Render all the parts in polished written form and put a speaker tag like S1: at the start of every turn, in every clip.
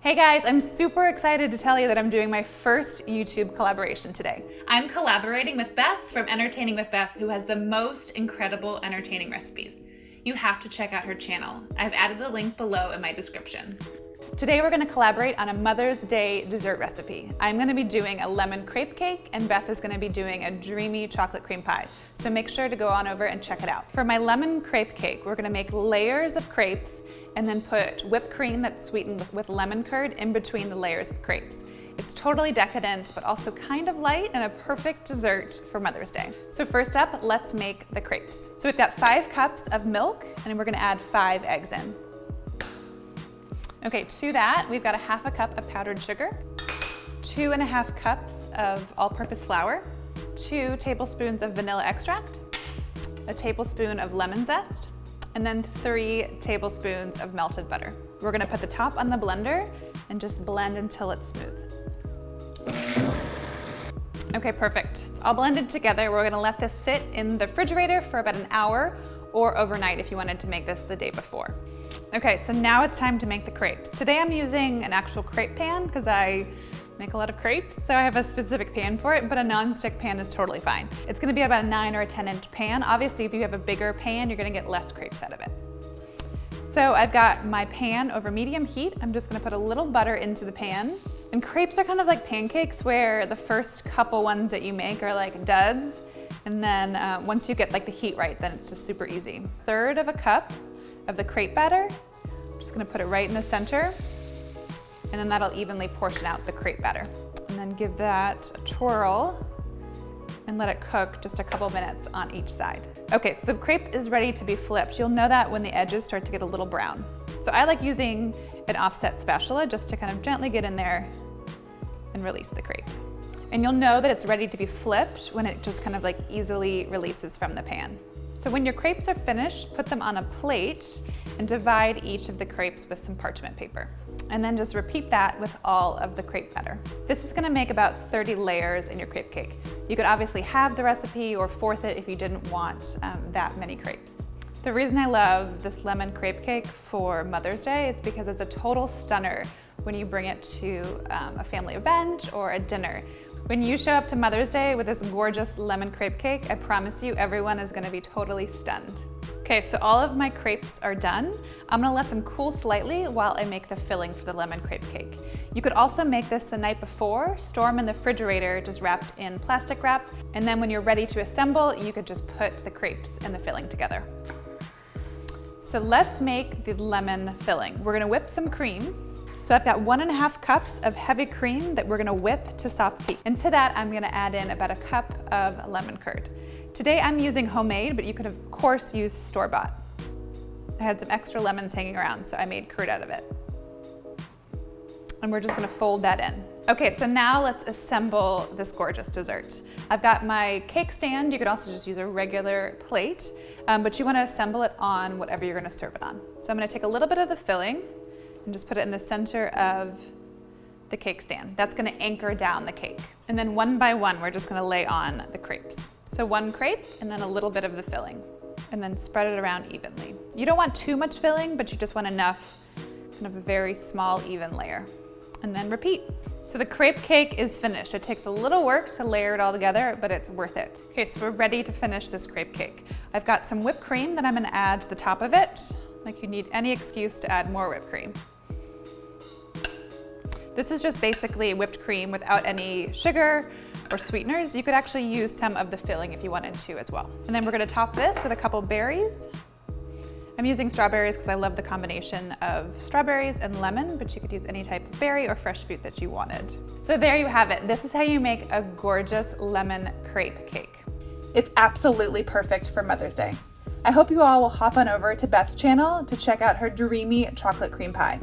S1: Hey guys, I'm super excited to tell you that I'm doing my first YouTube collaboration today. I'm collaborating with Beth from Entertaining with Beth, who has the most incredible entertaining recipes. You have to check out her channel. I've added the link below in my description. Today we're going to collaborate on a Mother's Day dessert recipe. I'm going to be doing a lemon crepe cake and Beth is going to be doing a dreamy chocolate cream pie. So make sure to go on over and check it out. For my lemon crepe cake, we're going to make layers of crepes and then put whipped cream that's sweetened with lemon curd in between the layers of crepes. It's totally decadent, but also kind of light and a perfect dessert for Mother's Day. So first up, let's make the crepes. So we've got 5 cups of milk and we're going to add 5 eggs in. Okay, to that, we've got a half a cup of powdered sugar, 2.5 cups of all-purpose flour, 2 tablespoons of vanilla extract, a tablespoon of lemon zest, and then 3 tablespoons of melted butter. We're gonna put the top on the blender and just blend until it's smooth. Okay, perfect. It's all blended together. We're gonna let this sit in the refrigerator for about an hour or overnight if you wanted to make this the day before. Okay, so now it's time to make the crepes. Today I'm using an actual crepe pan because I make a lot of crepes, so I have a specific pan for it, but a non-stick pan is totally fine. It's gonna be about a 9 or a 10-inch pan. Obviously, if you have a bigger pan, you're gonna get less crepes out of it. So I've got my pan over medium heat. I'm just gonna put a little butter into the pan. And crepes are kind of like pancakes where the first couple ones that you make are like duds, and then once you get like the heat right, then it's just super easy. 1/3 of a cup of the crepe batter. I'm just gonna put it right in the center, and then that'll evenly portion out the crepe batter. And then give that a twirl and let it cook just a couple minutes on each side. Okay, so the crepe is ready to be flipped. You'll know that when the edges start to get a little brown. So I like using an offset spatula just to kind of gently get in there and release the crepe. And you'll know that it's ready to be flipped when it just kind of like easily releases from the pan. So when your crepes are finished, put them on a plate and divide each of the crepes with some parchment paper. And then just repeat that with all of the crepe batter. This is gonna make about 30 layers in your crepe cake. You could obviously have the recipe or fourth it if you didn't want that many crepes. The reason I love this lemon crepe cake for Mother's Day is because it's a total stunner when you bring it to a family event or a dinner. When you show up to Mother's Day with this gorgeous lemon crepe cake, I promise you everyone is gonna be totally stunned. Okay, so all of my crepes are done. I'm gonna let them cool slightly while I make the filling for the lemon crepe cake. You could also make this the night before, store them in the refrigerator, just wrapped in plastic wrap, and then when you're ready to assemble, you could just put the crepes and the filling together. So let's make the lemon filling. We're gonna whip some cream. So I've got 1.5 cups of heavy cream that we're gonna whip to soft peak. And to that, I'm gonna add in about a cup of lemon curd. Today I'm using homemade, but you could of course use store-bought. I had some extra lemons hanging around, so I made curd out of it. And we're just gonna fold that in. Okay, so now let's assemble this gorgeous dessert. I've got my cake stand. You could also just use a regular plate, but you wanna assemble it on whatever you're gonna serve it on. So I'm gonna take a little bit of the filling and just put it in the center of the cake stand. That's gonna anchor down the cake. And then one by one, we're just gonna lay on the crepes. So 1 crepe and then a little bit of the filling, and then spread it around evenly. You don't want too much filling, but you just want enough, kind of a very small, even layer. And then repeat. So the crepe cake is finished. It takes a little work to layer it all together, but it's worth it. Okay, so we're ready to finish this crepe cake. I've got some whipped cream that I'm gonna add to the top of it. Like you need any excuse to add more whipped cream. This is just basically whipped cream without any sugar or sweeteners. You could actually use some of the filling if you wanted to as well. And then we're gonna top this with a couple berries. I'm using strawberries because I love the combination of strawberries and lemon, but you could use any type of berry or fresh fruit that you wanted. So there you have it. This is how you make a gorgeous lemon crepe cake. It's absolutely perfect for Mother's Day. I hope you all will hop on over to Beth's channel to check out her dreamy chocolate cream pie.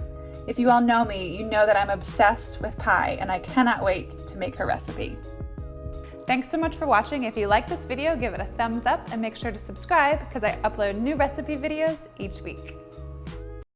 S1: If you all know me, you know that I'm obsessed with pie and I cannot wait to make her recipe. Thanks so much for watching. If you like this video, give it a thumbs up and make sure to subscribe because I upload new recipe videos each week.